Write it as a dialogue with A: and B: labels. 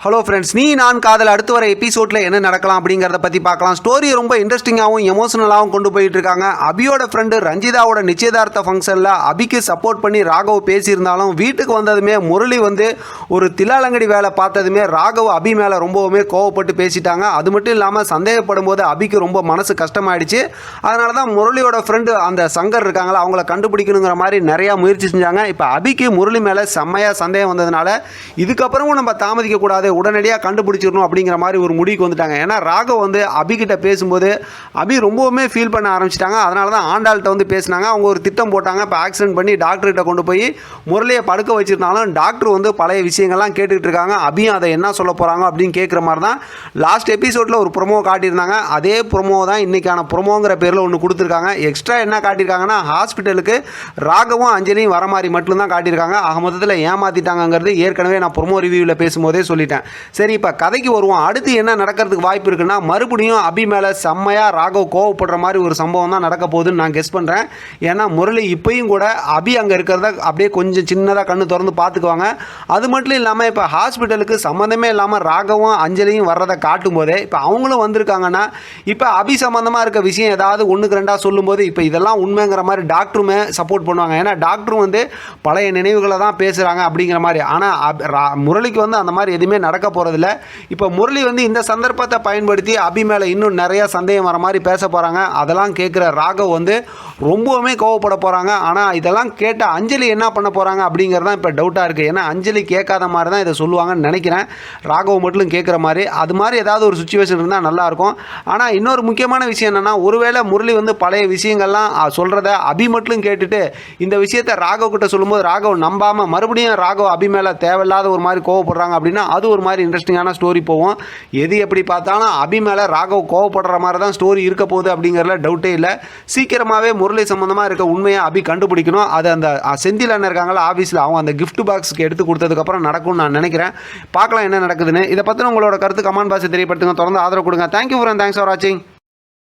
A: Hello friends, நீ நான் காதல் அடுத்து வர எபிசோடில் என்ன நடக்கலாம் அப்படிங்கிறத பற்றி பார்க்கலாம். ஸ்டோரி ரொம்ப இன்ட்ரெஸ்டிங்காகவும் எமோஷனலாகவும் கொண்டு போயிட்டு இருக்காங்க. அபியோட ஃப்ரெண்டு ரஞ்சிதாவோட நிச்சயதார்த்த ஃபங்க்ஷனில் அபிக்கு சப்போர்ட் பண்ணி ராகவ் பேசியிருந்தாலும் வீட்டுக்கு வந்ததுமே முரளி ஒரு தில்லாலங்கடி வேலை பார்த்ததுமே ராகவ் அபி மேலே ரொம்பவுமே கோவப்பட்டு பேசிட்டாங்க. அது மட்டும் இல்லாமல் சந்தேகப்படும் போது அபிக்கு ரொம்ப மனசு கஷ்டமாயிடுச்சு. அதனால தான் முரளியோட ஃப்ரெண்டு அந்த சங்கர் இருக்காங்களா அவங்கள கண்டுபிடிக்கணுங்கிற மாதிரி நிறையா முயற்சி செஞ்சாங்க. இப்போ அபிக்கு முரளி மேலே செம்மையாக சந்தேகம் வந்ததுனால இதுக்கப்புறமும் நம்ம தாமதிக்கக்கூடாது, உடனடியாக கண்டுபிடிச்சிடணும் அப்படிங்கிற மாதிரி ஒரு முடிவுக்கு வந்துட்டாங்க. ஏன்னா ராகவ் அபிகிட்ட பேசும்போது அபி ரொம்பவுமே ஃபீல் பண்ண ஆரம்பிச்சிட்டாங்க. அதனால தான் ஆண்டாள்கிட்ட பேசினாங்க. அவங்க ஒரு திட்டம் போட்டாங்க. இப்போ ஆக்சிடென்ட் பண்ணி டாக்டர்கிட்ட கொண்டு போய் முரளியை படுக்க வச்சிருந்தாலும் டாக்டர் பழைய விஷயங்கள்லாம் கேட்டுக்கிட்டு இருக்காங்க. அபியும் அதை என்ன சொல்ல போகிறாங்க அப்படின்னு கேட்குற மாதிரி தான் லாஸ்ட் எபிசோடில் ஒரு ப்ரொமோ காட்டியிருந்தாங்க. அதே ப்ரொமோ தான் இன்றைக்கான ப்ரொமோங்கிற பேரில் ஒன்று கொடுத்துருக்காங்க. எக்ஸ்ட்ரா என்ன காட்டியிருக்காங்கன்னா ஹாஸ்பிட்டலுக்கு ராகவும் அஞ்சலியும் வர மாதிரி மட்டும்தான் காட்டியிருக்காங்க. ஆக மொத்தத்தில் ஏமாற்றிட்டாங்கிறது ஏற்கனவே நான் ப்ரொமோ ரிவ்யூவில் பேசும்போதே சொல்லிட்டேன். சரி, இப்போ கதைக்கு வருவோம். அடுத்து என்ன நடக்கிறதுக்கு வாய்ப்பு இருக்குன்னா மறுபடியும் அபி மேலே செம்மையாக ராகவ் கோவப்படுற மாதிரி ஒரு சம்பவம் தான் நடக்க போகுதுன்னு நான் கெஸ் பண்ணுறேன். ஏன்னா முரளி இப்பயும் கூட அபி அங்கே இருக்கிறத அப்படியே கொஞ்சம் சின்னதாக கண்ணு திறந்து பார்த்துக்குவாங்க. அது மட்டும் இல்லாமல் இப்போ ஹாஸ்பிட்டலுக்கு சம்மந்தமே இல்லாமல் ராகவும் அஞ்சலியும் வர்றதை காட்டும் போதே இப்போ அவங்களும் வந்திருக்காங்கன்னா இப்போ அபி சம்மந்தமாக இருக்க விஷயம் ஏதாவது ஒன்றுக்கு ரெண்டாக சொல்லும்போது இப்போ இதெல்லாம் உண்மைங்கிற மாதிரி டாக்டருமே சப்போர்ட் பண்ணுவாங்க. ஏன்னா டாக்டரும் பழைய நினைவுகளை தான் பேசுகிறாங்க அப்படிங்கிற மாதிரி. ஆனால் முரளிக்கு அந்த மாதிரி எதுவுமே நடக்க போகிறதில்ல. இப்போ முரளி இந்த சந்தர்ப்பத்தை பயன்படுத்தி அபி மேலே இன்னும் நிறைய சந்தேகம் வர மாதிரி பேச போகிறாங்க. அதெல்லாம் கேட்குற ராகவ் ரொம்பவுமே கோவப்பட போகிறாங்க. ஆனால் இதெல்லாம் கேட்ட அஞ்சலி என்ன பண்ண போகிறாங்க அப்படிங்கிறது தான் இப்போ டவுட்டாக இருக்குது. ஏன்னா அஞ்சலி கேட்காத மாதிரி தான் இதை சொல்லுவாங்கன்னு நினைக்கிறேன். ராகவ் மட்டும் கேட்குற மாதிரி அது மாதிரி ஏதாவது ஒரு சுச்சுவேஷன் இருந்தால் நல்லாயிருக்கும். ஆனால் இன்னொரு முக்கியமான விஷயம் என்னென்னா ஒருவேளை முரளி பழைய விஷயங்கள்லாம் சொல்கிறத அபி மட்டும் கேட்டுட்டு இந்த விஷயத்தை ராகவ் கிட்ட சொல்லும்போது ராகவ் நம்பாமல் மறுபடியும் ராகவ் அபி மேலே தேவையில்லாத ஒரு மாதிரி கோவப்படுறாங்க அப்படின்னா அது ஒரு மாதிரி இன்ட்ரெஸ்டிங்கான ஸ்டோரி போகும். எது எப்படி பார்த்தாலும் அபி மேலே ராகவ் கோவப்படுற மாதிரி தான் ஸ்டோரி இருக்க போகுது அப்படிங்கிறதுல டவுட்டே இல்லை. சீக்கிரமாகவே முரளி சம்மந்தமாக இருக்க உண்மையை அபி கண்டுபிடிக்கணும். அது அந்த செந்தில் அண்ணன் இருக்காங்களா ஆஃபீஸில் அவங்க அந்த கிஃப்ட் பாக்ஸுக்கு எடுத்து கொடுத்ததுக்கப்புறம் நடக்கும்னு நான் நினைக்கிறேன். பார்க்கலாம் என்ன நடக்குதுன்னு. இதை பற்றின உங்களோட கருத்து கமெண்ட் பாக்ஸில் தெரியப்படுத்துங்க. தொடர்ந்து ஆதரவு கொடுங்க. தேங்க்யூ ஃபார் வாட்சிங்.